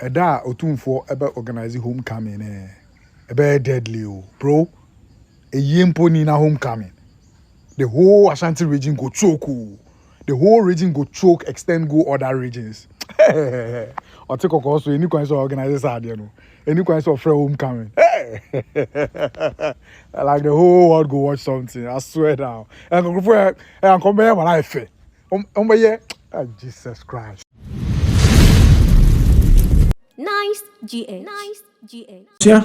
Eda otumfo ebe organize homecoming ebe deadly bro. A yempo ni na homecoming. The whole Ashanti region go choke. The whole region go choke, extend go other regions. Or take also any kind of organizers are there no. Any kind of free homecoming. Like the whole world go watch something. I swear down. And come here my life. Jesus Christ. Nice GH. Nice GH. Yeah.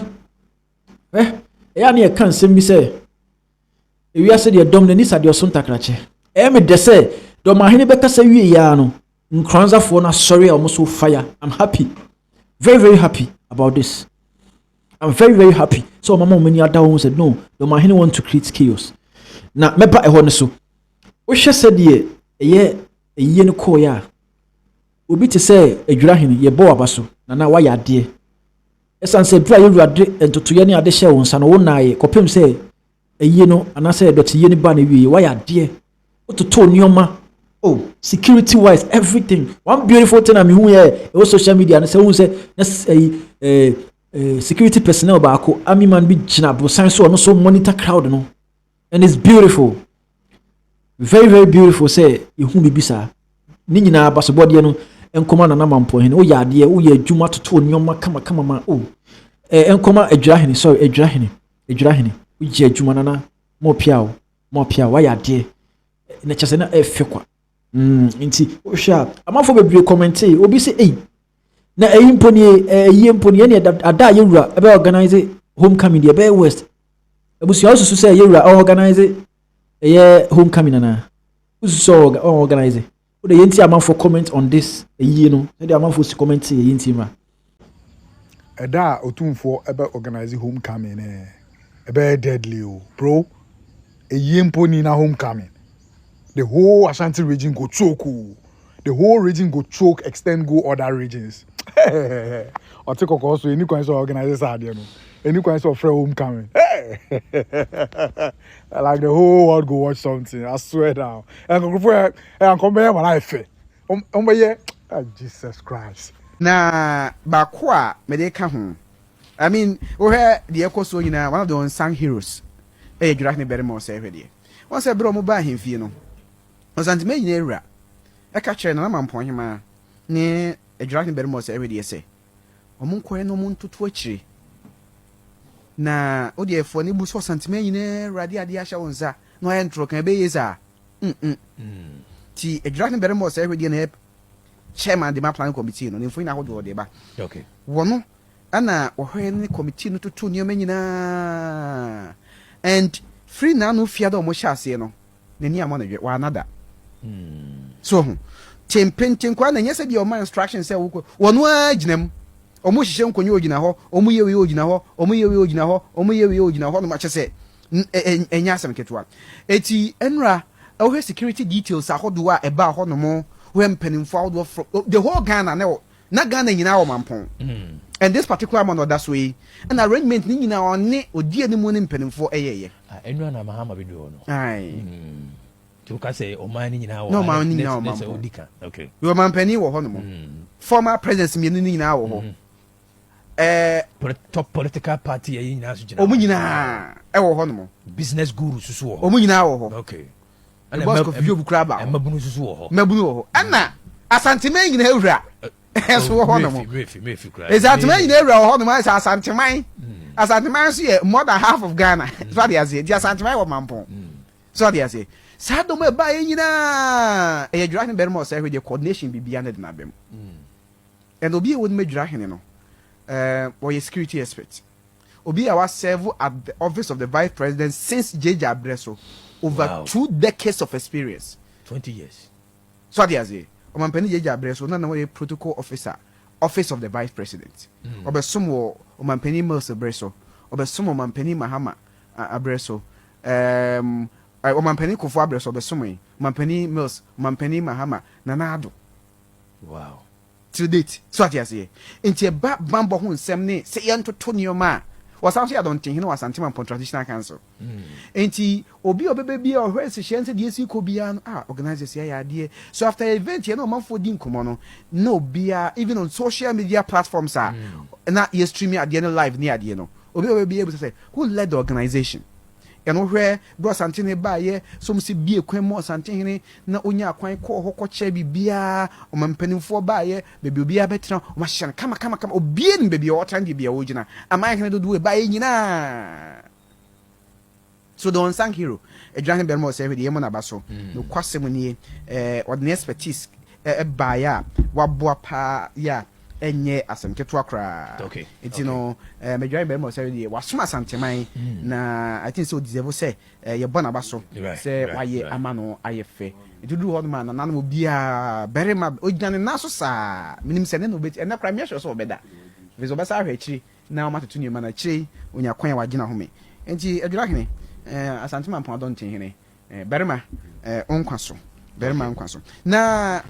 Ya kan sem bi se ewiase de dom na nisa de osonta krache me de se Dormaahene beka sa wie ya no Nkoranza for na sorry almost fire. I'm happy, very very happy about this. I'm very very happy. So mama many other one said no, Dormaahene want to create chaos. Na meba e ho ne so wo hwe se de ye no ko ya obi te se adwurahene ye bo abaso na wa ya de esanse bra ye ruade entotoye ne ade hye won sa no wo naaye kopem se eyi no anase dot ye ni ba na wie wa ya de ototo nioma. Oh, security wise everything. One beautiful thing I'm here on social media and say who say security personnel baako army man bi gina bro sign so no so monitor crowd no, and it's beautiful, very very beautiful. Say ihu bibi sa ni nyina basobode no enkoma na namampo hene o ya ade o ya adwuma toto nioma kama ma oh enkoma adwurahene sorry adwurahene o je adwuma na mo pia wa ya ade na chese na efekwa inti osha amafo bebre comment obi say na eyimponi ne ada yewura ebe organize homecoming de ebe west ebusu also say yewura organize homecoming na so organize o de yenti amafo comment on this no de amafo si comment yenti ma Eda otumfo ebe organize homecoming ebe deadly bro. A yempo na homecoming. The whole Ashanti region go choke. The whole region go choke, extend go other regions. Or take also any kind of organizers are there no. Any kind of free homecoming. Like the whole world go watch something. I swear down. And come here my life. Jesus Christ. Na bakwa medeka ho. I mean, we hear the ekoso nyina one of the unsung heroes. Adwurahene very more say hwede. Won say bro mo ba hemfie no. Asantehene nyina ewura. Eka kire na mampo hema ne adwurahene very more say hwede say. Omo nkoye no mo ntoto akire. Na odi efo ne bu so Asantehene nyina rade ade ahya wonza no aye ntro kan be yesa. Ti adwurahene very more say hwede na chairman de ma planning committee no nfo ina hodo de ba. Okay. Wono ana ohwe ne committee no tutu nyoma nyina. And free na no fear do mo hyase no nani amonadwe wa anada so tempentin kwa na nyese bi o ma instruction say wono aginem omo hihye nkonye ogina ho omo yewe ogina ho omo yewe ogina ho omo yewe ogina ho no ma kyese enya asem ketwa eti enra ohwe security details ahodo a eba ho no mo we mpanimfo ahodo the whole Ghana na Ghana nyina wo mampon. And this particular man or that way, an arrangement ni na one odi ani mu ni mpanimfo eyeye. Enwa na mahama bi do no. Ai. To ka say o man ni na wo. No man ni na wo. Odika. Okay. We man pani wo ho no mo. Former presidents mi ni na wo ho. Top political party yi nyina so gina. O mu nyina wo ho no mo. Business guru susu wo ho. O mu nyina wo ho. Okay. And boss ko fi obukra ba. Mabunu susu wo ho. Mabunu wo ho. Ana Asantehene nyina ewura. Eso wo ho no mo. Mefi kra. Asantehene nyina ewura wo ho no mo Asantehene. Asantehene so ye more than half of Ghana. So they say, the Asantehene wo mampon. So they say, Sado me ba nyina. E Adwurahene very more say the coordination bibia na de na bem. And obi e won Adwurahene no. Or security expert. Obi a was serve at the office of the vice president since JJ Abreso. Over 2 decades of experience. 20 years. So they say, Omampeni JJ Abreso na a protocol officer, office of the vice president. Obesumo Omampeni Mills Abreso. Obesumo Omampeni Mahama Abreso. Omampeni Kufu Abreso Obesumo. Omampeni Mills, Omampeni Mahama Nanado. Wow. To date. So what you say? Inti ba bambo hu nsem ne se yanto to nioma was actually ASANTEHENE was Asante Home Traditional Council. Enti obi obebe or where se hye the esi ko bia no organizers here ya so after event you know man for din komo no bia even on social media platforms na you streaming at the live near the no obi be able to say who led the organization and where bro ASANTEHENE ba ye so msi bie kwan mo ASANTEHENE na onya kwan ko ho che bibia o mampanimfo ba ye bebi obi abetra o ma hye kama obi en bebi o tan bibia wo gina amai hene do ba ye nyina. So the unsung hero, a Johnny Belmore said, the Yemon Abaso, no quasimony, or the expertise, baya, wabwapa, ya, and ye as some ketwakra. Okay. It's Major Belmore said, was smart Santamai, na, I think so, the say, your Bonabaso, say, why ye amano, I fe. It do all man, and none will be a very mad, Ojan and Nasosa, minim sending no bit, and the Premier so better. Visobasa Rechi, now matter to you, man, a tree, when you're quite wagina home. And she a dragon. Asante man pardon Hene berema onkwaso berema onkwaso na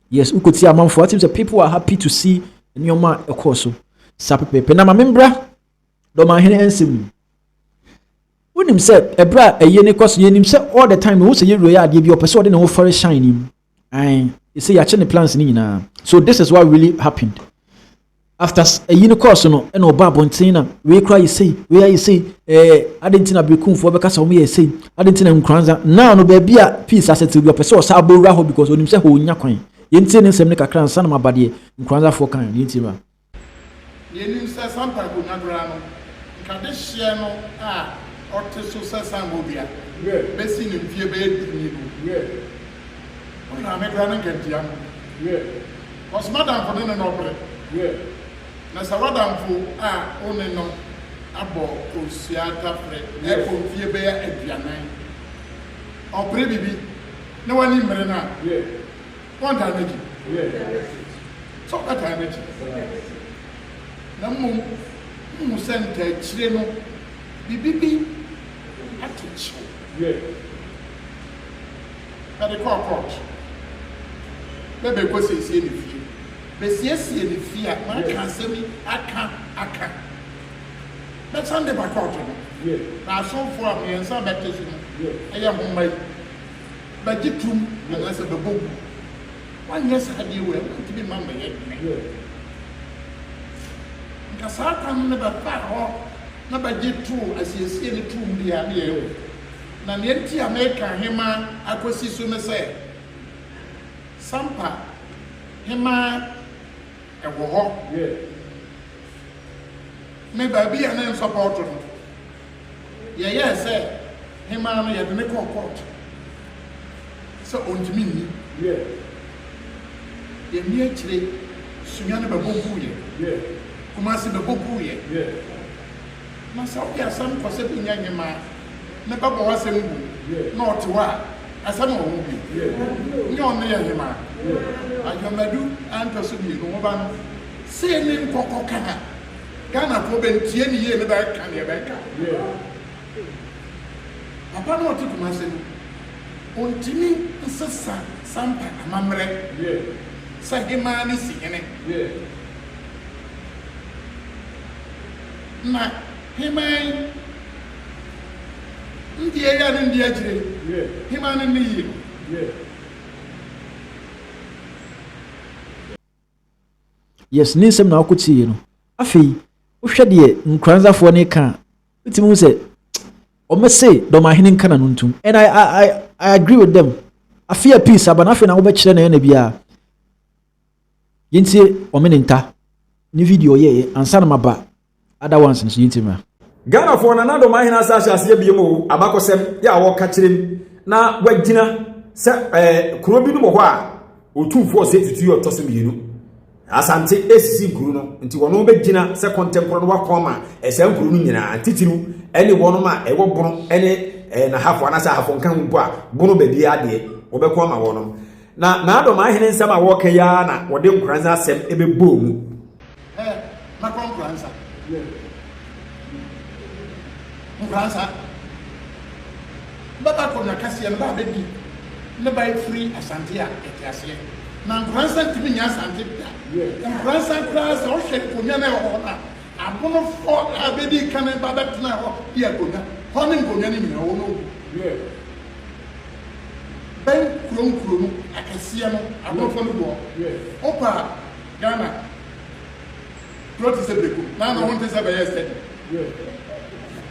yes ukoti amanfo atim say people are happy to see nyoma ekoso sapepepe na mamembra Dormaahene ensem unim say ebra eye ne koso yenim say all the time wo say ye roya ade bi opese ode ne wo fore shine nim ai you say ya che ne plans ni nyina. So this is what really happened. After a uni course no and oba bontina we cry you say where you say adentina bekum for because of me say adentina Nkoranza now no baby a peace asset to be person so abora ho because onim say ho nya kwan yenti ne nsem ne kakra nsa na mabade Nkoranza for kan yenti ma yenim say sampa go nyadra no nkade hye no ote so say sambo bia besi ne fie be edini go ona me gra na nkantia was madam for no obre na sawadamfo one no abo osiata fre e ko fie be ya aduanan opre bibi na wani mere na want energy so that energy na mu sente chire no bibi atucho ade court bebe ko sesi ni fie besiesi ni fia man kan semi aka but Sunday back out no na so for am yensa betesu no eye homai ba gitum na se bebogu wan yes ade we nti bi mama ye nka sa kan ne ba pa ho na ba gitu asiesi ni tum dia na ye na ne nti America hema akosi so ne se sampa hema ewo ho me ba bi an support no ye say hema no ye de ne court so ontimi ni ye mi akire sunya ne ba bogu ye kuma se ba bogu ye na sa o ya sam ko se bi nya nyema ne ba bo wasem bu na otewa asam o hu bi nyo ne ye nyema ajamadu antoso bi no ba no se ne nkoko kana Ghana ko bentie ni ye ne ba ka ne ba ka papa no otu kuma se no ontimi nsesa sampa amamre sa hema ni si ene na hema ndi ya ni ndi ajire hema ni ni yes ninsem na akoti no afi wohwe de Nkoranza fo ne ka utimu se o me say Dormaahene nka na nuntum and I agree with them. I fear peace aba na fe na wo be kire na na bia yinti o me nta ni video ye ansa na maba other ones nso yinti ma Ghana for na Dormaahene asase biem o abakosem ya wo ka kirem na wagina se kuro bi no mo ho a otumfo se tutu yo toso mienu Asante esisi nkuru no nti wono begina se contemporary no wakoma ese nkuru no nyina titiru ene wono ma ewo bono ene na hafo anasa hafo nkan mpo a bono babi ade obekoma wono na Dormaahene nsam a woka ya na wode Nkoranza asem ebebo mu na Nkoranza Nkoranza baba ko na kase en ba bebi ne ba free Asante a etiase na Nkoranza timi nya Asante bia Nkoranza class o hwe ko nya na ho na apono for abedi kan ba betena ho bi akonya ho ne nkonya ni nyina wo no ben kuro no akasiya no apono for no bo opa Ghana plot is a break na no want to say by yesterday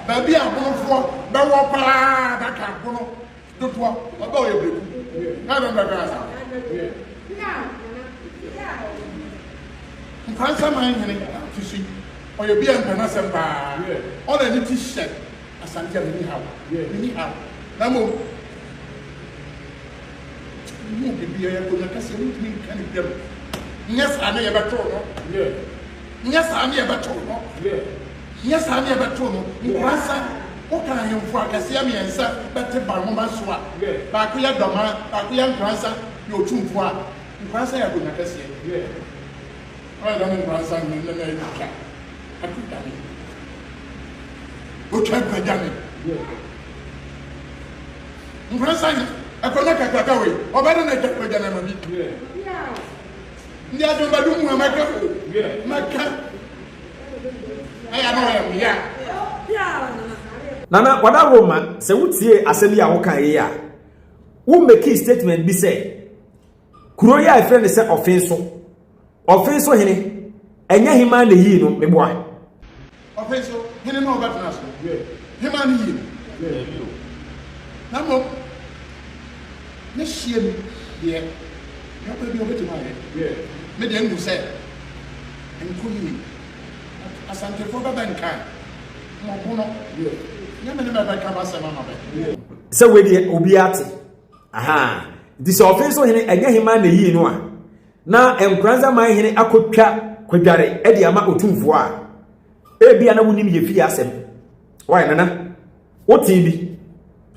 baby apono for be wo pa da ka apono do to ba o ye break na do da sa Nkoranza man hene fisi oyo bia mpana sempa ona ni t-shirt asante ni how na mo bibia ya ko na kase ni kan bia nyasa na ya beto no nyasa na ya beto no nyasa na ya beto no Nkoranza o kan yemfu akase ya miensa bete ba mo ba so a ba ko ya doma ba ko ya Nkoranza yo tumfu a Nkoranza ya ko na kase I don't understand the name of the I could done it. What have I done it? Nkoranza, I could not get away. Or better than that, I am a bit. Yeah, don't do my cat. I am here. Nana, what a woman, say, would see assembly a walk here. Who make a statement be say? Kuroya, a friend is offensive. Offenso hene enya hima na yi no meboa offenso hene no betna so hima na yi na mo ne hiem de ya pa bi obetima ye me de ngu se enkoyi asante fo baba nkan mo bono nya me ne baba ka ba se ma no be se we de obi ate aha this offenso hene enya hima na yi no a na Nkoranza man hene akotwa kwadware e de ama otumfo a ebia na wonim ye fi asem why nana woti bi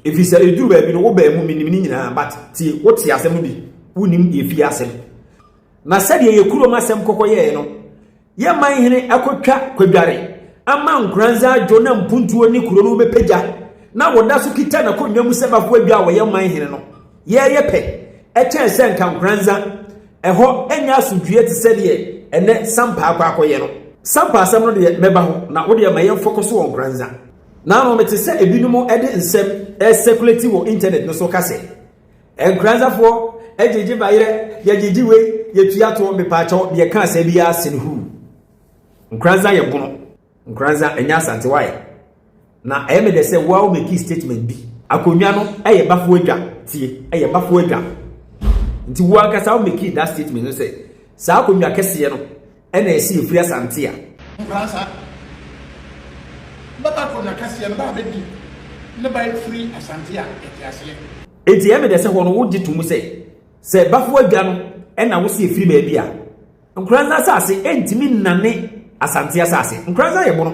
efisa eduru ba bi no wo ba mu minim ni nyina but ti woti asem bi wonim ye fi asem na sade ye kuro masem kokoye no ye man hene akotwa kwadware ama Nkoranza adwo na mpuntuo ni kuro no bepagya na woda so kita na konwam se bafo adwa wo ye man hene no ye pe e chen se nka Nkoranza eho enya asudue te se de ene sampa akwakoye no sampa asem no de meba ho na wo de mayen focus on Nkoranza na no mete se ebinumo ede nsem circulate wo internet no so kase Nkoranza fo ejeje bayire yejeje we yetua to mepa cho de ka ase bia sen hu Nkoranza ye bono Nkoranza enya asante wae na eme de se wa o make statement bi akonwa no eye bafo adwa tie eye bafo adwa nti wo akasa o make that statement no say sa akonwa kese no ena esi efiri asante a Nkoranza baba ko na kase no ba be di ne ba free asante a etiase enti eme de se ho no wo gitum se bafo adwa no ena wo se efiri ba bia Nkoranza asase entimi nane asante asase Nkoranza ye bono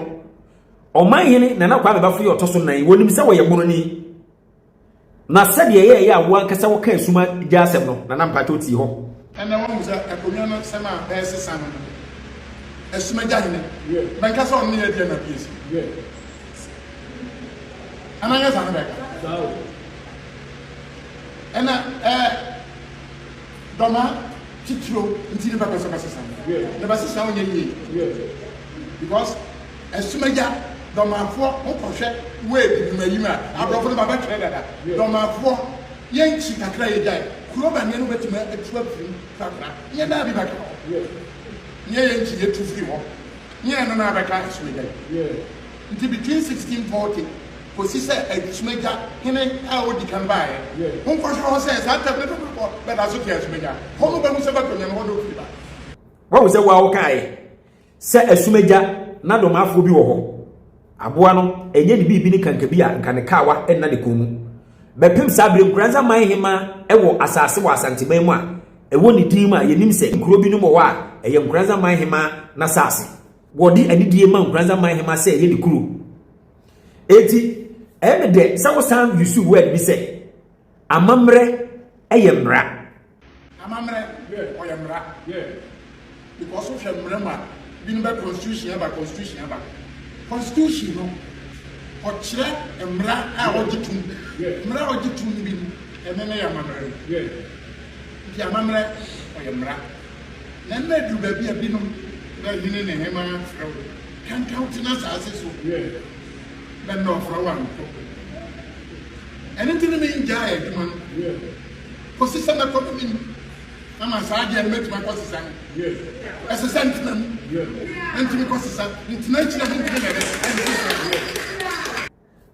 oman hene na kwa bafo ye otoso nan wonim se wo ye bono ni na sade ye ye awo ankasa wo kan suma gya asem no na mpato ti ho ene wo musa akonwa no sema esesa no esuma gya hene man kasa on ne ye dia na piesi ananya sa no beka ena doma titro ntini ba kasa kasa ne ba sesa onye yi because esuma gya domafo mo kohwe we bi mayima abrofo no baba kire dada domafo yenchi kakra ye jai kuro ba ne no betima etu afiri kakra ye na bi baka ye yenchi ye tu firi ho ye no na baka esumega nti between 1640 kosi se esumega hene a odi kan ba ye ho kohwe ho se sa tabe to ko be da so ke esumega ho no ba mu se ba ko nyam ho do firi ba wa wo se wa wo kai se esumega na domafo bi wo ho aboa no enye ni bibi ni kanka bi a nka kawa enna de komu bepem sabre Nkoranza man hema ewo asase wa asante ban mu a ewo ni din ma yenim se nkuro bi no mo wa eye Nkoranza man hema na sase wodi anidie ma Nkoranza man hema se eye ni kuro eti eme de sa wo san yusu word bi se amamre eye mra amamre oye mra because of your mra bi no be constitution ba constitution no ochire emra a ogitum emra ogitum ni bi emene ya mamre ya mamre o ya mra na na du ba bi abinum na yine ne hema frew Can count in us as so. Then no for one. Anything in giant man. Position that coming in. I'm a sergeant make my position. As a sentiment. And to me position. International.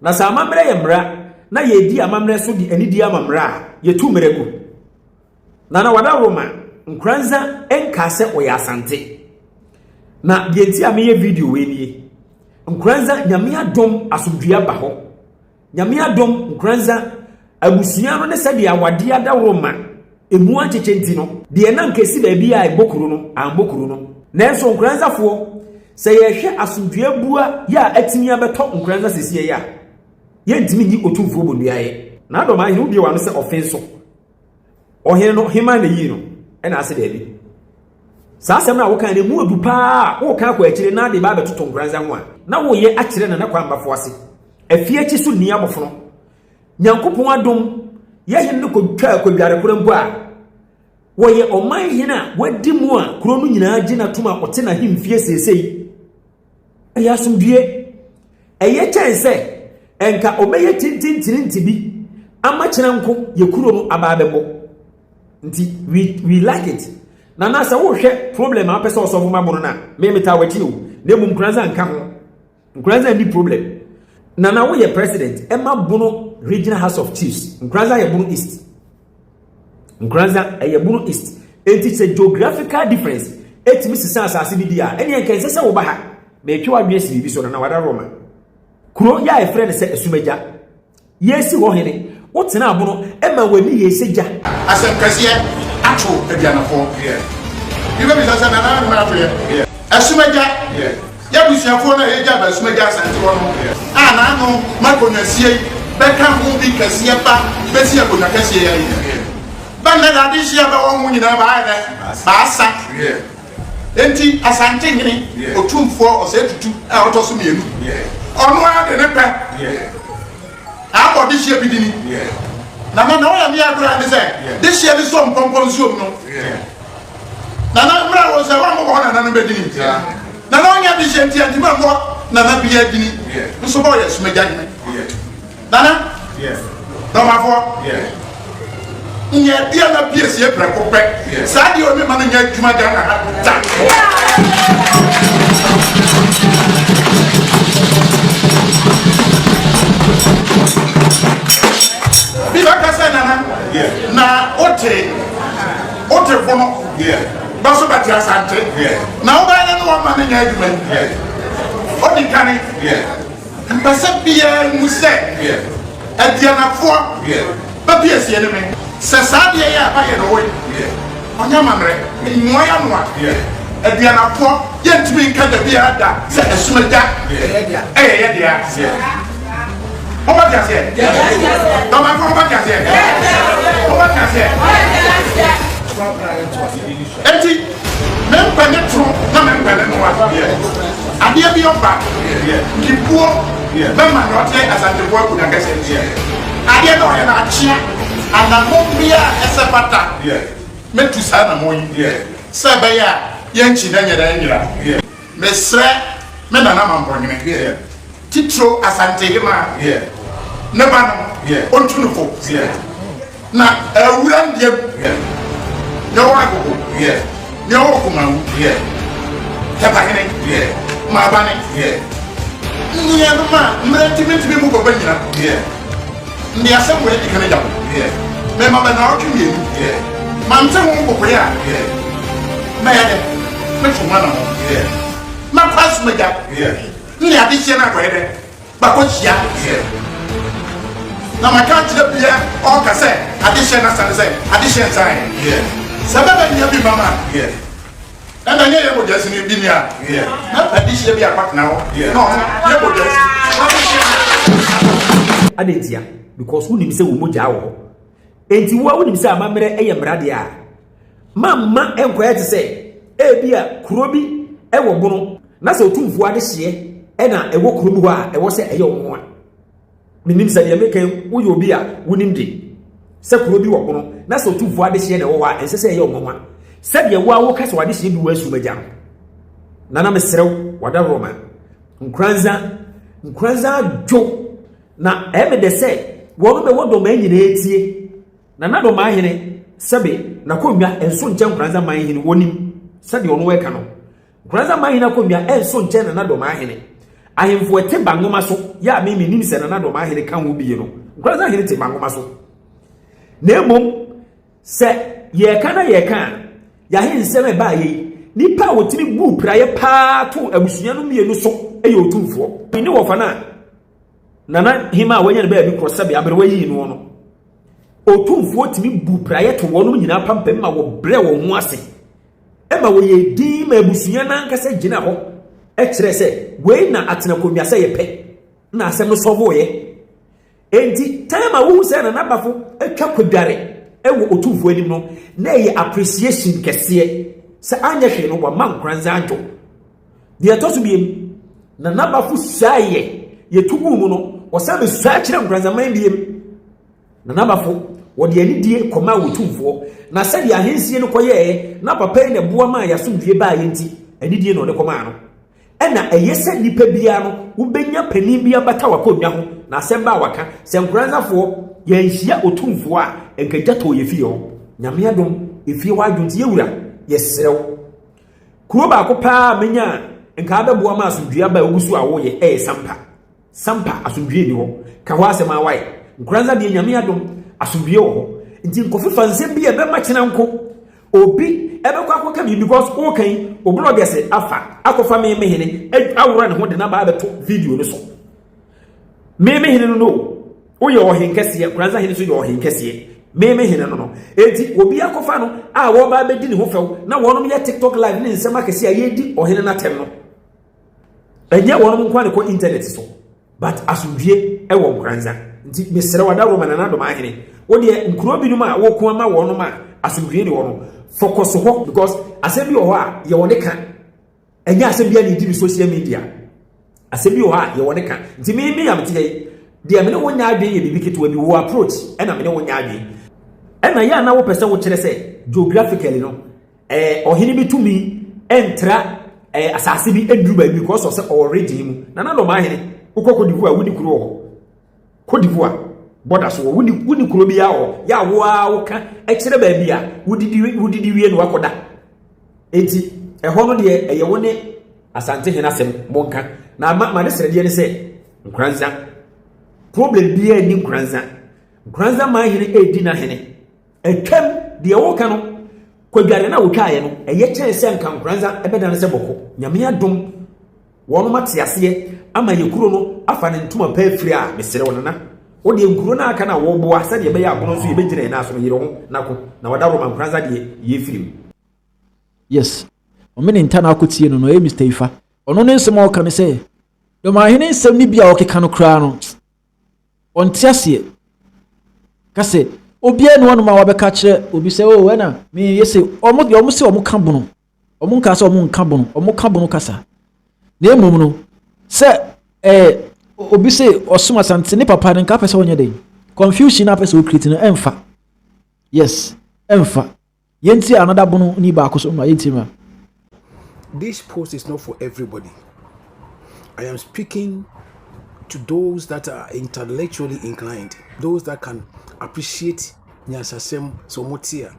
Na sa amamre ye mra na ye di amamre so di ani di amamra ye tu meregu na wada Roma Nkoranza enka se oya asante na ye ti ame ye video we nie Nkoranza nyame adom asodua ba ho nyame adom Nkoranza abusia no ne se dia wade ada Roma emu achechenti no de na nkesi ba bia ebokuru no ambokuru no na so Nkoranza fo se ye hwe asodua bua ya atimi abeto Nkoranza sesie ya yentimi ni otumfo bonuaye na Dormaahene obi wa no se offenso ohene no hema na yi no e na ase da bi sa asem na wo kan ne mu adu pa wo kan kwa akire na de ba betoto Nkoranza ho a na wo ye akire na kwa mbafo ase afie chi so ni abofo nyankopon adom ye hene ko twa ko biare kora mpo a wo ye oman hene a wadi mu a kuro no nyina agi na tuma ote na himfie sesei ya sumdue eye chense enka obeye tintintinti bi amachira nko ye kuro no ababebo nti we like it na sa wo hwe problem a pese osofo mabono na me meta wachi o na mu Nkoranza nka ho Nkoranza ni problem na wo ye president ema bono regional house of chiefs Nkoranza ye bono east Nkoranza ye bono east it's a geographical difference etimi sisa asase bi dia ene enka sese wo ba ha me twa adwesi bibi so na wada Roma kuro ya e friend se esumeja yesi ho hene wotena abono ema wani yeseja asem kasiye ato aduanafo ibe bi sasa na na afre esumeja ya busiafo na eja ba esumeja asante wono na no makonyasie beka ho bi kasiye ba besi akona kasiye ya yi ba na da di sia ba won nyina ba ade ba asa enti asantehene otumfo osetutu a otoso mienu onu ade ne pe abodi hie bidini na o ya mi agura ne se de hie bi so mpompon so no na mra wo se wa mo na no bedini na onya bi hie nti anti ma mo na bi ya dini so ba ya sumeja ne na mafo nye dia na bi esi preko pe sa di o mi ma na nya adwuma da na ta Biba kasa na ote fono baso bati asante na oba na no ma na nya adwuma odi kane mpasa bia muse adianafo ba bia sie ne me se sa bia ya ba ye no we onya mamre nwa ya no adianafo ye ntimi nka da bia da se esumeja ye dia Oba tiase. Toma ko oba tiase. Oba tiase. Enti mempa ne tro na mempa ne noa. Ade bi oba. Kipuo. Mema no te asante bo ku na kase. Ade no ye na achia. Ana mo bia esepata. Metu sa na mo yi. Sebe ya ye nchi na nyera nyera. Mesre me na na mambonyene. Titro asantehema neba no ontunufo na awura ndiem ne wa gogo ne wa kumawu heba hene ma bane ni ya ma mretimi mu gogo nyina ndi asem we dikane jawo me ma ba na otwe mi ma mte mu gogo ya ma ya de me fuma na mo ma pass me ja ni ade hie na ko ede ba ko hia na ma kan tire bia o ka se ade hie na san se ade hie san sababa nya bi mama na nya ye bo jasi ni bi ni a na ade hie bi akwa na ho no ye bo jasi ade tia because who nim se wo moja wo enti wo nim se amamre eye mrade a mamma enkoya te se e bia kuro bi e wo bono na se otumfu ade hie ena ewo kuro ho a ewo se eye wo a minim se de mekan wo yo bi a wonim de se kuro bi wo kono na se otumfu ade hie na wo a ense se eye wo a se de wo a wo kase wade hie bi wo asumaja na mesrew wada Roma Nkoranza jo na ebe de say wo be wodo ma nyina etie na Dormaahene sebe na konwa enso nche Nkoranza manhene wonim sade ono weka no Nkoranza manhene konwa enso nche na Dormaahene ahemfo ete bangoma so ya me nim se na Dormaahene kan wo biye no Nkoranza ahene te bangoma so na emom se ye kana ya he nseme ba yi nipa wotimi bu praye pa to abusunya no mienu so eye otumfo ni wo fa na hima wanya ne ba bi cross sabe abere wayi no no otumfo timi bu praye to wono nyina pampam ma wo bre wo ho ase e ma wo ye din ma abusunya na nkasa gina ho e kire se we na atena komia se ye pe na asem no sovo ye enti time wo se na nabafo atwa kodware e wo otumfo anim no na ye appreciation kese se anya hwe no wa man Nkoranza anjo de atoso biem na nabafo saye ye tugu mu no osabe sa kire Nkoranza man biem na nabafo wode ani die koma wotumfo na se de ahensie no koye na papa ne boa ma ya somdue ba ye nti ani die no ne koma no ena eyese nipa bia no ubenya pani bia bata wakonwa ho na asem ba waka se Nkoranza fo ye nhia otumfo a enkaja to ye fie ho nyame adom efie wadwonti yewura yeserew kuro ba ko pa menya enka abeboa ma asomdua ba ogusu a wo ye sampa asomdue ni ho ka ho asem awai Nkoranza de nyame adom asomdue wo ho nti nkofifa nsem bi ebe ma kina nko obi ebe kwa akoka bi because o kan oblogger se afa akofa mehene awura ne ho de na ba beto video no so mehene no o ye ohenkese Nkoranza hene so ye ohenkese mehene no enti obi akofa no a wo ba bedi ne ho few na wonom ye TikTok live ne nsema kese a yedi ohene na tem no enye wonom nkwa ne ko internet so but asomdue e wo Nkoranza nti mesere wada wo manana Dormaahene wo de nkuro bi no ma wo ko ma wonom a asomdue ne wono focus ho because asem bi ho a ye wone ka enye asem bi a ne di social media asem bi ho a ye wone ka nti me yam tie de me ne wonya adwe ye bibi keto bi wo approach ena me ne wonya adwe ena ya na wo pese wo kire se geographically no ohini bi tumi entra asase bi eduru ba bi because of say already mu na Dormaahene ukoko divu a wudi kuro ho kodivu border so wudi kuro bi ya wo a ka ekire ba bi a wudi wie no wakoda enti eho no de eye woni ASANTEHENE asem monka na ma ne srede ne se Nkoranza problem bi ani Nkoranza mahene edi na hene etwam de wo ka no kwadware na wo twae no eye kyen se nka Nkoranza ebeda ne se boko nyame adom wono mate ase ama ye kuro no afa ne ntuma pa afiri a mesere wonana wo de nkuro na aka na wo boa sade ye be ya abono so ye be gina na so yire ho nako na wada Roma Nkoranza de ye firim yes omene ntana akotie no e Mr. Ifa ono ne nsem o ka ne se Dormaahene nsem ni bia o keka no kra no onti ase kase obia no no ma wa be ka kire obi se o na me yese omo se omo ka bono omo nka se omo nka bono omo ka bono kasa na emom no se obi se osuma sante ne papa ne nka pese onye den confusion na pese o create no emfa yes emfa yenti another bono ni ba akoso no yenti ma. This post is not for everybody. I am speaking to those that are intellectually inclined, those that can appreciate Nyasasem Somotia.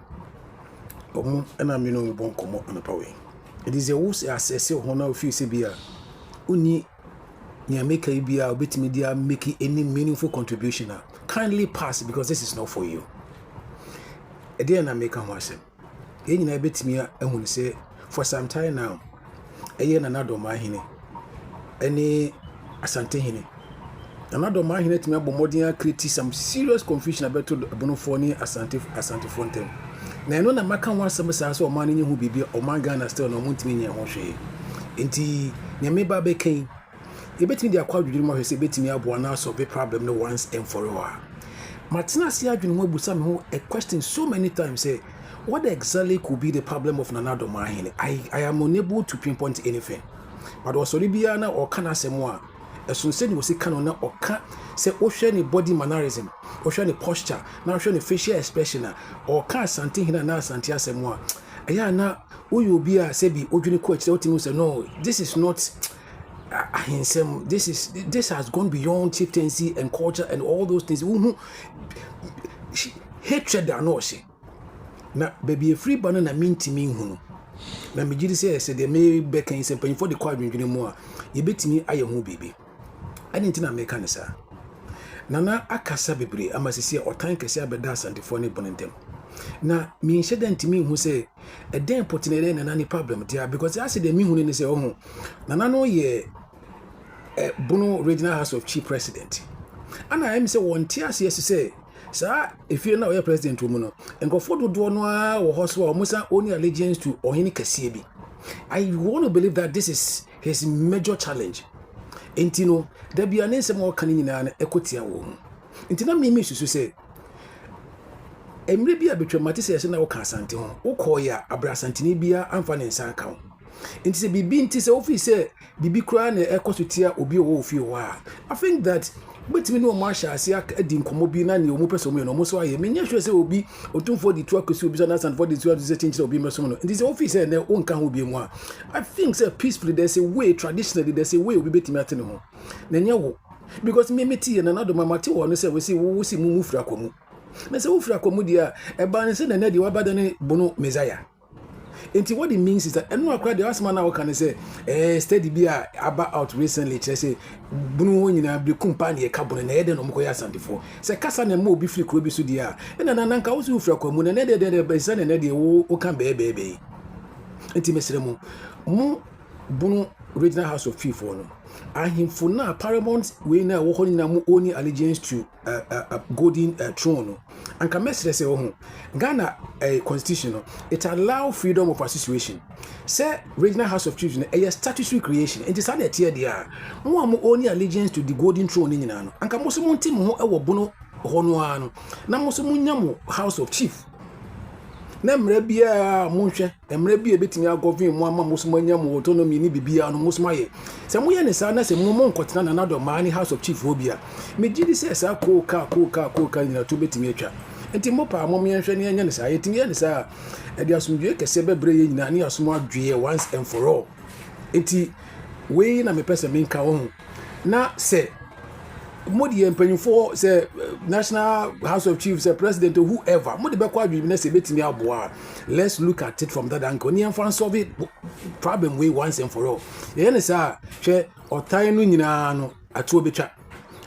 And I'm bon komo anapawe. It is a who's assess honor of you sebia. Uni Nyameka Ibia bit media making any meaningful contribution. Kindly pass because this is not for you. Again, I make a wasem. Any I bet me and when say for some time now, a year and Dormaahene. Any ASANTEHENE. Another Dormaahene to me about modern create some serious confusion about the Bonofoni Asante Fontem. Now I know that Makan wants some size or money who be or man Ghana still no Muntimini and Hoshe. Inti Nyameba Beke. You bet me the acquired dream of his bet me up one hour so be problem no once and for a while. Martina Siajun Mobusam who a question so many times say, what exactly could be the problem of Nana Dormaahene? I am unable to pinpoint anything. But also Libiana or Kana Semoa. As soon as you see Canona or can say ocean body mannerism, ocean posture, now showing facial expression, or can ASANTEHENE na Santia Semoa. Ayana, who you be a Sebi, Ojuni coach, no, this is not this has gone beyond chieftaincy and culture and all those things. Hatred that no she. Na baby a free banana minti me hunu. Na me gidi say they may back in some for the quiet drinking more. You bet me I am baby. I didn't know make sir. Nana akasa bebre amasisi o tan kese abeda asantefo ne bonentem. Na me nhye dan timi hu say e den potinere na nani problem dia because I say the me hu ne say oh nana no ye Bono Regional House of Chief President. And I am say one tears yes say sir if you know your president woman and go for do no or horse or musa only allegiance to Ohini Kasiebi. I want to believe that this is his major challenge. Intino there be an answer more canina equity womb. Intina me say Emre bia betwe matise yese na wo ka asante ho wo koya abrasantini bia amfa ne nsa aka ho nti se bibi nti se ofi se bibi kura na ekosotia obi wo ofi ho a I think that betimi no marshal ase adi nkomo bi na ne omu person me no mo so aye menya hwe se obi otumfo di tu akosi obi so na asante for di tu adu change obi meso no nti se ofi se na wo nka ho bi mu a I think say peacefully there's a way traditionally there's a way obi betimi atene ho na nya wo because me meti na do mama te wo no se we si wo si mu fura kwamu na se wo fura kwamu dia e ba ne se na na di wabada ne bono messiah. And what it means is that no crowd the asman now can say steady be about out recently say bunu nyina bi company e carbon na ede no mko ya asantefo say kasa na mo bi free kro bi so dia e na nanka wo so fura kwamu na de be say na de wo kan be enti mesere mu bunu Regional House of Chief no ahimfo na paramount we na wo honi na mu only allegiance to golden throne and can mesere say ho Ghana constitution it allow freedom of association say Regional House of Chiefs a statutory creation it is an etie dia mo am only allegiance to the golden throne nyina no anka mo so mo ntim ho e wo bono hono ano na mo so mo nyam House of Chief na mre bia monhwe mre bia betimi agovin mo ama musumanya mo autonomy ni bibia no musumaye se mo ye ne sa na se mo nkotena na Dormaahene House of Chief obia me gidi se sa ko ka ni na to betimi atwa enti mo pa mo menhwe ne anya ne sa yetimi ye ne sa e dia sumdwe kese bebre ye nyina ne asomo adwe once and for all enti we na me pese me nka wo na se modi empanyfo say National House of Chiefs say president or whoever modi be kwa adwumi na se betimi aboa let's look at it from that angle ni amfa solve it problem we once and for all ye ne sa hwe otan no nyina no atuo betwa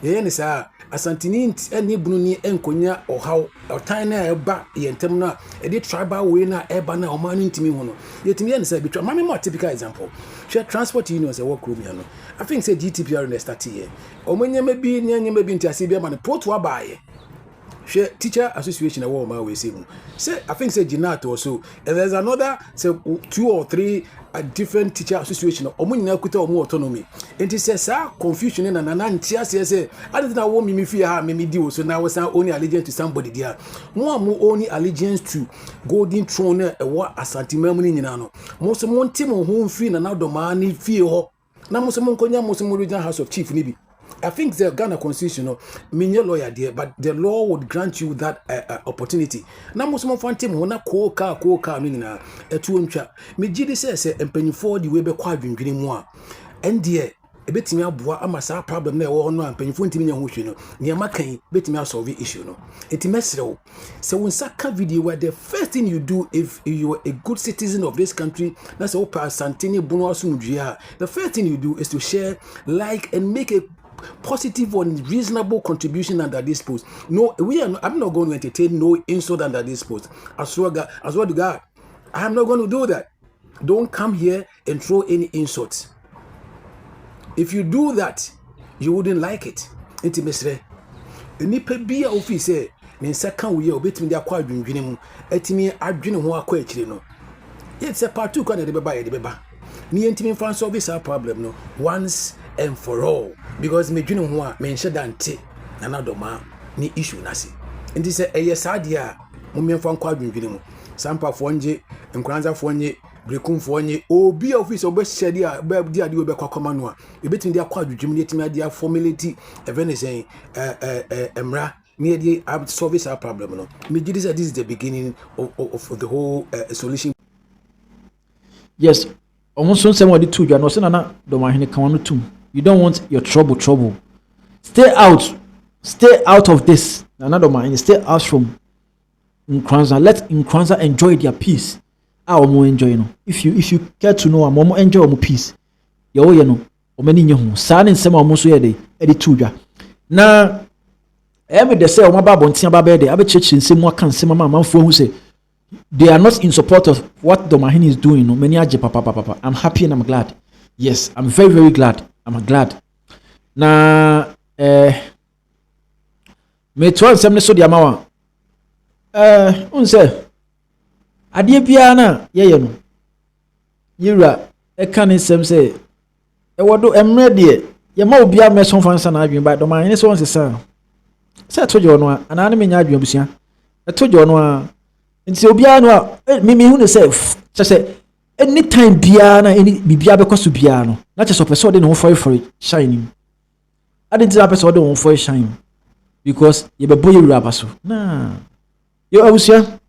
ye ne sa asantini eni bunu ni enkonya ohaw otan na eba yentem na e dey tribal way na eba na omanu ntimi hu no yetimi ye ne sa betwa mame more typical example hwe transport unions e work room ya no I think say GTPR in start here omenyeme bi nyanyeme bi ntiase bi ama proto abaye hwe teacher association e wo ma we say mu say I think say Ginat also and there's another say 2 or 3 different teacher association omunyina kuta omu autonomy enti say sa confusion na nana ntiase say adị na wo mimi fi ha mimi di so na was only allegiance to somebody there mo am only allegiance to golden throne e wo Asante mamuni nyina no mo so mo ntim ho mfi na Dormaahene fi ho na mo so mo nkonya mo so mo Regional House of Chief ni bi I think the Ghana constitution mean your lawyer there but the law would grant you that opportunity na mo so mo fantim ho na ko ka no nyina etu ntwa me gidi say empanyfo di we be kwa adwendwene mu a endie ebetimi aboa ama sa problem na e wo no empanyfo ntimi nya ho hwe no niam kan betimi solve issue no enti mesrew se won saka video where the first thing you do if you are a good citizen of this country na se opa santini bunu asumdua the first thing you do is to share like and make a positive and reasonable contribution under this post. No, I'm not going to entertain no insult under this post. I swear to God, I'm not going to do that. Don't come here and throw any insults. If you do that, you wouldn't like it. Intimacy. Nipa bia office say, "Ne second we obetimi dia kwa adwendwene mu, etimi adwene ho akwa akire no." It's a part 2 kan de beba. Ni entimi fan solve this problem no once and for all because me dwene ho a me nhye dante na Dormaahene ni issue nasi ndi se eye saade a mo memfa nkwa adwendwene mu sampa fo nje Nkoranza fo nje brekum fo nje obi office obehye a di ade obekwa no a ebetimi dia kwa adwendwene etimi ade formulate evenese emra ni ade solve this problem no me gidi this is the beginning of the whole solution. Yes, almost some of the two you are not saying na Dormaahene kan no tum. You don't want your trouble. Stay out of this. Nana Dormaahene, stay out from Nkoranza. Let Nkoranza enjoy their peace. I will enjoy no. If you care to know, I'm enjoy my peace. You know, o many nyehu. Sa ne nsema omo so ye de two dwa. Na every day say o maba bontia ba be de abe church nsem aka nsem ma manfo hu say they are not in support of what Dormaahene is doing. No, many aje papa. I'm happy and I'm glad. Yes, I'm very, very glad. I'm glad. Na me to nsem ne so dia mawa. Unse ade bia na ye no. Yira e kan nsem say e wodo emre de ye ma obi ameso fansa na adwen ba Dormaahene so onse sa. Say to jo no ana na menya adwen busia. E to jo no a nti obi anu a me hu ne say anytime bia na any bibia be koso bia no na che so person de no for shining identity person de no for shine because ye be boy yura baso na yo abusia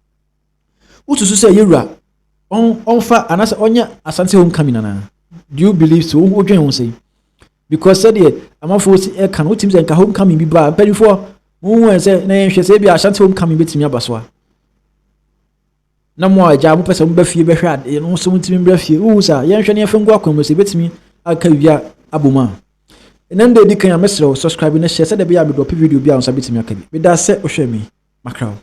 utusu say yura on fa anase onya Asante Home Coming na do you believe so wo dwen won say because said ye amafo si e kan utim say nka Home Coming bi ba before wo say na hwe say bi Asante Home Coming betimi abaso a na mo aja mo pese mo ba fie be hwa ade no so mutimi mbra fie wo sa ye hwe ne afengu akwam se betimi aka wia aboma enam de di kan ya mesro subscribe na share se de be ya me drop video bi a on sa betimi aka bi me da se o hwe mi makraw